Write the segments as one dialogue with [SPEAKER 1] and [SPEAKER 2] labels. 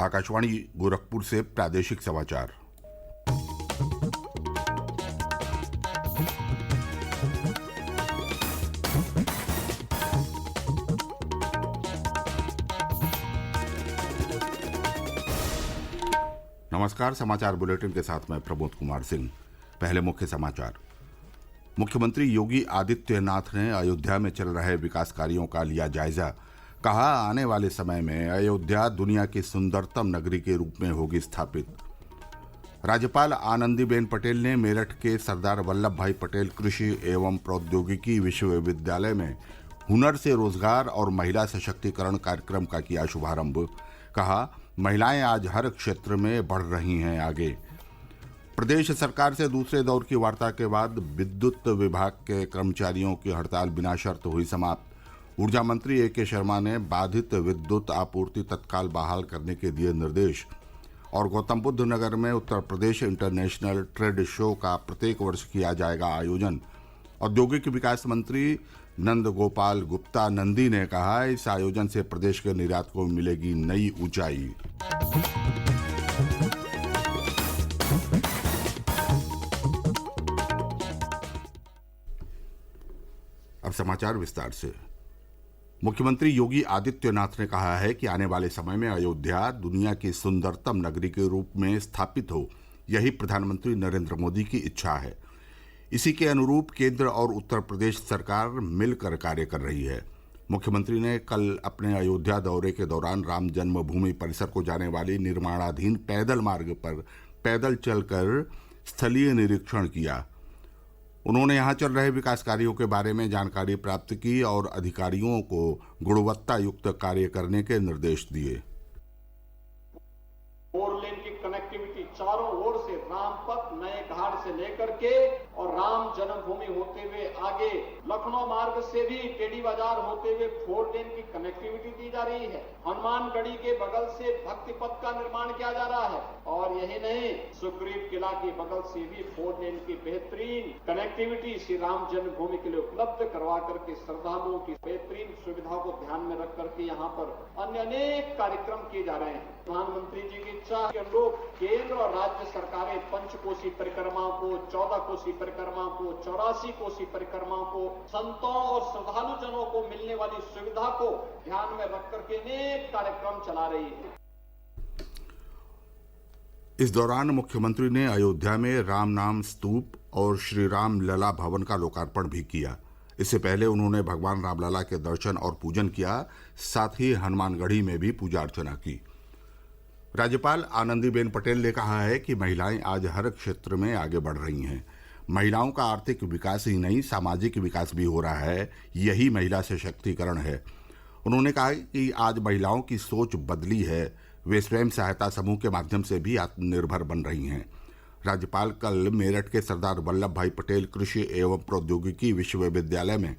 [SPEAKER 1] आकाशवाणी गोरखपुर से प्रादेशिक समाचार। नमस्कार। समाचार बुलेटिन के साथ मैं प्रमोद कुमार सिंह। पहले मुख्य समाचार। मुख्यमंत्री योगी आदित्यनाथ ने अयोध्या में चल रहे विकास कार्यों का लिया जायजा। कहा, आने वाले समय में अयोध्या दुनिया की सुंदरतम नगरी के रूप में होगी स्थापित। राज्यपाल आनंदीबेन पटेल ने मेरठ के सरदार वल्लभ भाई पटेल कृषि एवं प्रौद्योगिकी विश्वविद्यालय में हुनर से रोजगार और महिला सशक्तिकरण कार्यक्रम का किया शुभारंभ। कहा, महिलाएं आज हर क्षेत्र में बढ़ रही हैं आगे। प्रदेश सरकार से दूसरे दौर की वार्ता के बाद विद्युत विभाग के कर्मचारियों की हड़ताल बिना शर्त हुई समाप्त। ऊर्जा मंत्री ए.के. शर्मा ने बाधित विद्युत आपूर्ति तत्काल बहाल करने के दिए निर्देश। और गौतम बुद्ध नगर में Uttar Pradesh international trade show का प्रत्येक वर्ष किया जाएगा आयोजन। औद्योगिक विकास मंत्री नंद गोपाल गुप्ता नंदी ने कहा, इस आयोजन से प्रदेश के निर्यात को मिलेगी नई ऊंचाई। अब समाचार विस्तार से। मुख्यमंत्री योगी आदित्यनाथ ने कहा है कि आने वाले समय में अयोध्या दुनिया की सुंदरतम नगरी के रूप में स्थापित हो, यही प्रधानमंत्री नरेंद्र मोदी की इच्छा है। इसी के अनुरूप केंद्र और उत्तर प्रदेश सरकार मिलकर कार्य कर रही है। मुख्यमंत्री ने कल अपने अयोध्या दौरे के दौरान राम जन्मभूमि परिसर को जाने वाली निर्माणाधीन पैदल मार्ग पर पैदल चलकर स्थलीय निरीक्षण किया। उन्होंने यहाँ चल रहे विकास कार्यों के बारे में जानकारी प्राप्त की और अधिकारियों को गुणवत्ता युक्त कार्य करने के निर्देश दिए।
[SPEAKER 2] 4 लेन की कनेक्टिविटी चारों ओर से रामपथ नए घाट से लेकर के और राम जन्मभूमि होते हुए आगे लखनऊ मार्ग से भी टेडी बाजार होते हुए 4 लेन की कनेक्टिविटी दी जा रही है। हनुमानगढ़ी के बगल से भक्ति पथ का निर्माण किया जा रहा है और यही नहीं, सुग्रीव किला के बगल से भी 4 लेन की बेहतरीन कनेक्टिविटी श्री राम जन्मभूमि के लिए उपलब्ध करवा करके श्रद्धालुओं की बेहतरीन सुविधा को ध्यान में रख करके यहाँ पर अन्य अनेक कार्यक्रम किए जा रहे हैं। प्रधानमंत्री जी की इच्छा के अनुरूप केंद्र और राज्य सरकारें पंचकोसी परिक्रमा को, 14 कोसी परिक्रमा को, 84 कोसी परिक्रमा को, संतों और श्रद्धालु जनों को मिलने वाली सुविधा को ध्यान में रख करके अनेक कार्यक्रम चला रही है।
[SPEAKER 1] इस दौरान मुख्यमंत्री ने अयोध्या में राम नाम स्तूप और श्री राम लला भवन का लोकार्पण भी किया। इससे पहले उन्होंने भगवान रामलला के दर्शन और पूजन किया। साथ ही हनुमानगढ़ी में भी पूजा अर्चना की। राज्यपाल आनंदीबेन पटेल ने कहा है कि महिलाएं आज हर क्षेत्र में आगे बढ़ रही हैं। महिलाओं का आर्थिक विकास ही नहीं, सामाजिक विकास भी हो रहा है। यही महिला सशक्तिकरण है। उन्होंने कहा कि आज महिलाओं की सोच बदली है। वे स्वयं सहायता समूह के माध्यम से भी आत्मनिर्भर बन रही हैं। राज्यपाल कल मेरठ के सरदार वल्लभ भाई पटेल कृषि एवं प्रौद्योगिकी विश्वविद्यालय में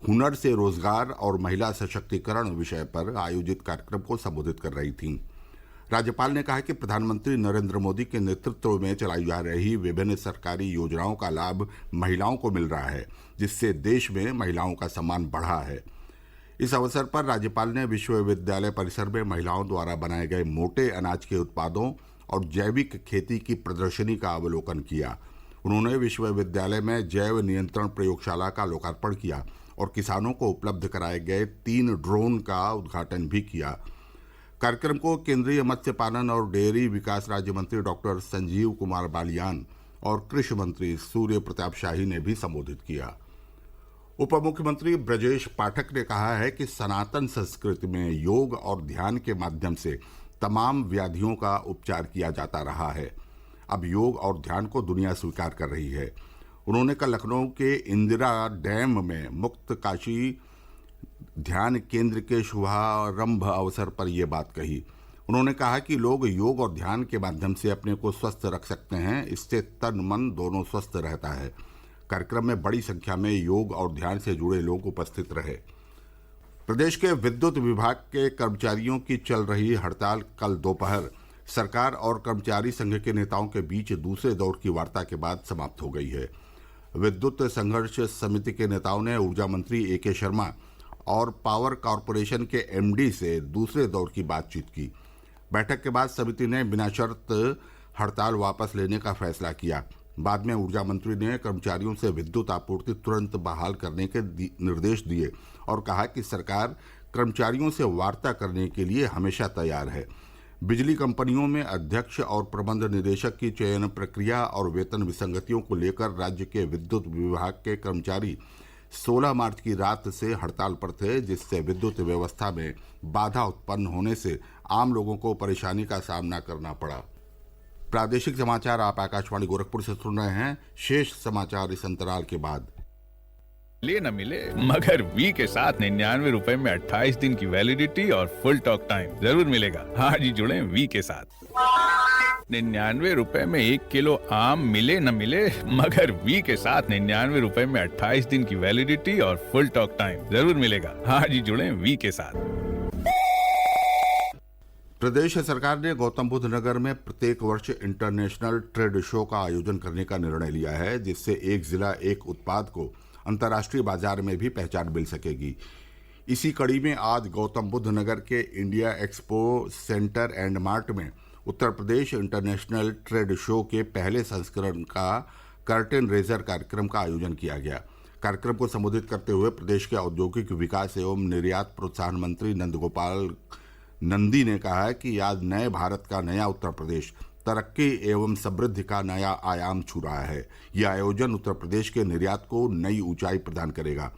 [SPEAKER 1] हुनर से रोजगार और महिला सशक्तिकरण विषय पर आयोजित कार्यक्रम को संबोधित कर रही थीं। राज्यपाल ने कहा कि प्रधानमंत्री नरेंद्र मोदी के नेतृत्व में चलाई जा रही विभिन्न सरकारी योजनाओं का लाभ महिलाओं को मिल रहा है, जिससे देश में महिलाओं का सम्मान बढ़ा है। इस अवसर पर राज्यपाल ने विश्वविद्यालय परिसर में महिलाओं द्वारा बनाए गए मोटे अनाज के उत्पादों और जैविक खेती की प्रदर्शनी का अवलोकन किया। उन्होंने विश्वविद्यालय में जैव नियंत्रण प्रयोगशाला का लोकार्पण किया और किसानों को उपलब्ध कराए गए 3 ड्रोन का उद्घाटन भी किया। कार्यक्रम को केंद्रीय मत्स्य पालन और डेयरी विकास राज्य मंत्री डॉक्टर संजीव कुमार बालियान और कृषि मंत्री सूर्य प्रताप शाही ने भी संबोधित किया। उप मुख्यमंत्री ब्रजेश पाठक ने कहा है कि सनातन संस्कृति में योग और ध्यान के माध्यम से तमाम व्याधियों का उपचार किया जाता रहा है। अब योग और ध्यान को दुनिया स्वीकार कर रही है। उन्होंने कल लखनऊ के इंदिरा डैम में मुक्त काशी ध्यान केंद्र के शुभारंभ अवसर पर यह बात कही। उन्होंने कहा कि लोग योग और ध्यान के माध्यम से अपने को स्वस्थ रख सकते हैं। इससे तन मन दोनों स्वस्थ रहता है। कार्यक्रम में बड़ी संख्या में योग और ध्यान से जुड़े लोग उपस्थित रहे। प्रदेश के विद्युत विभाग के कर्मचारियों की चल रही हड़ताल कल दोपहर सरकार और कर्मचारी संघ के नेताओं के बीच दूसरे दौर की वार्ता के बाद समाप्त हो गई है। विद्युत संघर्ष समिति के नेताओं ने ऊर्जा मंत्री ए.के. शर्मा और पावर कॉरपोरेशन के एमडी से दूसरे दौर की बातचीत की। बैठक के बाद समिति ने बिना शर्त हड़ताल वापस लेने का फैसला किया। बाद में ऊर्जा मंत्री ने कर्मचारियों से विद्युत आपूर्ति तुरंत बहाल करने के निर्देश दिए और कहा कि सरकार कर्मचारियों से वार्ता करने के लिए हमेशा तैयार है। बिजली कंपनियों में अध्यक्ष और प्रबंध निदेशक की चयन प्रक्रिया और वेतन विसंगतियों को लेकर राज्य के विद्युत विभाग के कर्मचारी 16 मार्च की रात से हड़ताल पर थे, जिससे विद्युत व्यवस्था में बाधा उत्पन्न होने से आम लोगों को परेशानी का सामना करना पड़ा। प्रादेशिक समाचार आप आकाशवाणी गोरखपुर से सुन रहे हैं। शेष समाचार इस अंतराल के बाद।
[SPEAKER 3] मिले न मिले मगर वी के साथ 99 रुपए में 28 दिन की वैलिडिटी और फुल टॉक टाइम जरूर मिलेगा। आज ही जुड़े वी के साथ। 99 रुपए में 1 किलो आम मिले न मिले मगर वी के साथ 99 रुपए में 28 दिन की वैलिडिटी और फुल टॉक टाइम जरूर मिलेगा। आज ही जुड़े वी के साथ।
[SPEAKER 1] प्रदेश सरकार ने गौतम बुद्ध नगर में प्रत्येक वर्ष इंटरनेशनल ट्रेड शो का आयोजन करने का निर्णय लिया है, जिससे एक जिला एक उत्पाद को अंतर्राष्ट्रीय बाजार में भी पहचान मिल सकेगी। इसी कड़ी में आज गौतम बुद्ध नगर के India expo centre and mart में Uttar Pradesh international trade show के पहले संस्करण का कर्टेन रेजर कार्यक्रम का आयोजन किया गया। कार्यक्रम को संबोधित करते हुए प्रदेश के औद्योगिक विकास एवं निर्यात प्रोत्साहन मंत्री नंदगोपाल नंदी ने कहा कि आज नए भारत का नया उत्तर प्रदेश तरक्की एवं समृद्धि का नया आयाम छू रहा है। यह आयोजन उत्तर प्रदेश के निर्यात को नई ऊंचाई प्रदान करेगा।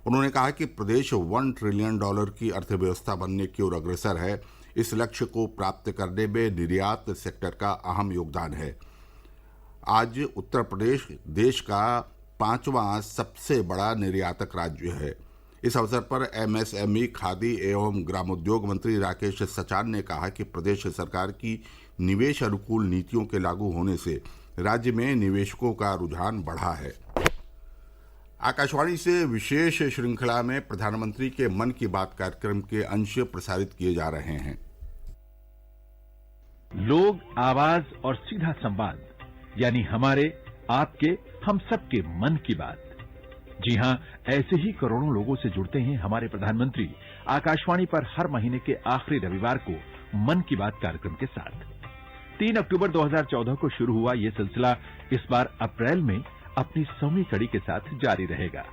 [SPEAKER 1] उन्होंने कहा कि प्रदेश $1 ट्रिलियन की अर्थव्यवस्था बनने की ओर अग्रसर है। इस लक्ष्य को प्राप्त करने में निर्यात सेक्टर का अहम योगदान है। आज उत्तर प्रदेश देश का 5वां सबसे बड़ा निर्यातक राज्य है। इस अवसर पर एमएसएमई, खादी एवं ग्रामोद्योग मंत्री राकेश सचान ने कहा कि प्रदेश सरकार की निवेश अनुकूल नीतियों के लागू होने से राज्य में निवेशकों का रुझान बढ़ा है। आकाशवाणी से विशेष श्रृंखला में प्रधानमंत्री के मन की बात कार्यक्रम के अंश प्रसारित किए जा रहे हैं।
[SPEAKER 4] लोग, आवाज और सीधा संवाद, यानी हमारे, आपके, हम सबके मन की बात। जी हां, ऐसे ही करोड़ों लोगों से जुड़ते हैं हमारे प्रधानमंत्री आकाशवाणी पर हर महीने के आखिरी रविवार को मन की बात कार्यक्रम के साथ। 3 अक्टूबर 2014 को शुरू हुआ ये सिलसिला इस बार अप्रैल में अपनी 100वीं कड़ी के साथ जारी रहेगा।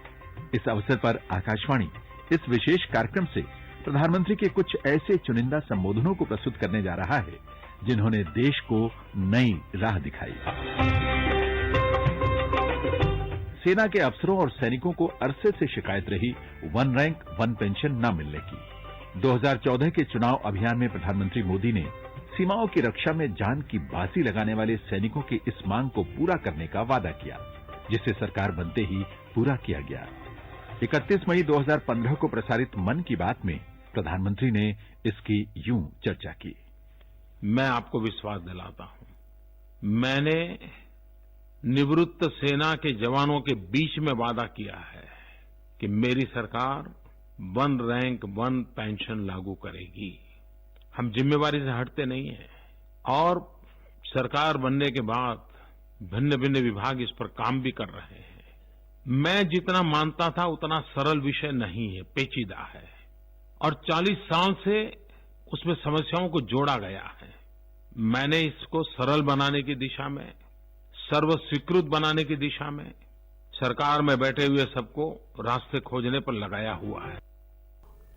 [SPEAKER 4] इस अवसर पर आकाशवाणी इस विशेष कार्यक्रम से प्रधानमंत्री के कुछ ऐसे चुनिंदा संबोधनों को प्रस्तुत करने जा रहा है जिन्होंने देश को नई राह दिखाई। सेना के अफसरों और सैनिकों को अरसे से शिकायत रही 1 रैंक 1 पेंशन न मिलने की। 2014 के चुनाव अभियान में प्रधानमंत्री मोदी ने सीमाओं की रक्षा में जान की बाजी लगाने वाले सैनिकों की इस मांग को पूरा करने का वादा किया, जिसे सरकार बनते ही पूरा किया गया। 31 मई 2015 को प्रसारित मन की बात में प्रधानमंत्री ने इसकी यूं चर्चा की।
[SPEAKER 5] मैं आपको विश्वास दिलाता हूं, मैंने निवृत्त सेना के जवानों के बीच में वादा किया है कि मेरी सरकार 1 रैंक 1 पेंशन लागू करेगी। हम जिम्मेवारी से हटते नहीं हैं और सरकार बनने के बाद भिन्न भिन्न विभाग इस पर काम भी कर रहे हैं। मैं जितना मानता था उतना सरल विषय नहीं है, पेचीदा है और 40 साल से उसमें समस्याओं को जोड़ा गया है। मैंने इसको सरल बनाने की दिशा में, सर्व स्वीकृत बनाने की दिशा में सरकार में बैठे हुए सबको रास्ते खोजने पर लगाया हुआ है।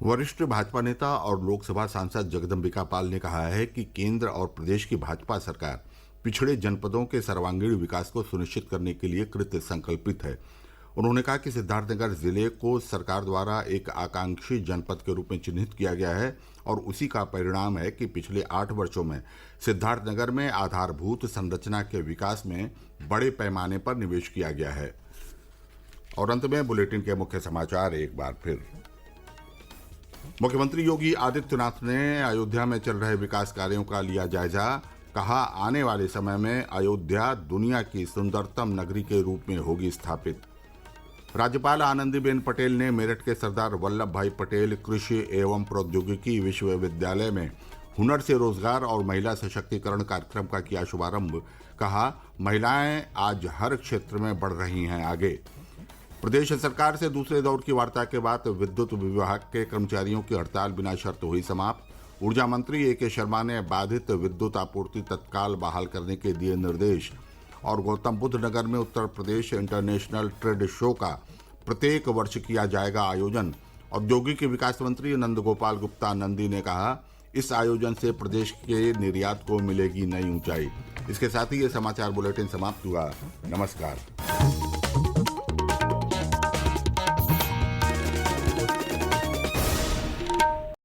[SPEAKER 1] वरिष्ठ भाजपा नेता और लोकसभा सांसद जगदम्बिका पाल ने कहा है कि केंद्र और प्रदेश की भाजपा सरकार पिछड़े जनपदों के सर्वांगीण विकास को सुनिश्चित करने के लिए कृत संकल्पित है। उन्होंने कहा कि सिद्धार्थनगर जिले को सरकार द्वारा एक आकांक्षी जनपद के रूप में चिन्हित किया गया है और उसी का परिणाम है कि पिछले 8 वर्षों में सिद्धार्थनगर में आधारभूत संरचना के विकास में बड़े पैमाने पर निवेश किया गया है। और अंत में बुलेटिन के मुख्य समाचार एक बार फिर। मुख्यमंत्री योगी आदित्यनाथ ने अयोध्या में चल रहे विकास कार्यों का लिया जायजा। कहा, आने वाले समय में अयोध्या दुनिया की सुंदरतम नगरी के रूप में होगी स्थापित। राज्यपाल आनंदीबेन पटेल ने मेरठ के सरदार वल्लभ भाई पटेल कृषि एवं प्रौद्योगिकी विश्वविद्यालय में हुनर से रोजगार और महिला सशक्तिकरण कार्यक्रम का किया शुभारंभ। कहा, महिलाएं आज हर क्षेत्र में बढ़ रही हैं आगे। प्रदेश सरकार से दूसरे दौर की वार्ता के बाद विद्युत विभाग के कर्मचारियों की हड़ताल बिना शर्त हुई समाप्त। ऊर्जा मंत्री ए.के. शर्मा ने बाधित विद्युत आपूर्ति तत्काल बहाल करने के दिए निर्देश। और गौतम बुद्ध नगर में Uttar Pradesh international trade show का प्रत्येक वर्ष किया जाएगा आयोजन। औद्योगिक विकास मंत्री नंद गोपाल गुप्ता नंदी ने कहा, इस आयोजन से प्रदेश के निर्यात को मिलेगी नई ऊंचाई। इसके साथ ही ये समाचार बुलेटिन समाप्त हुआ। नमस्कार।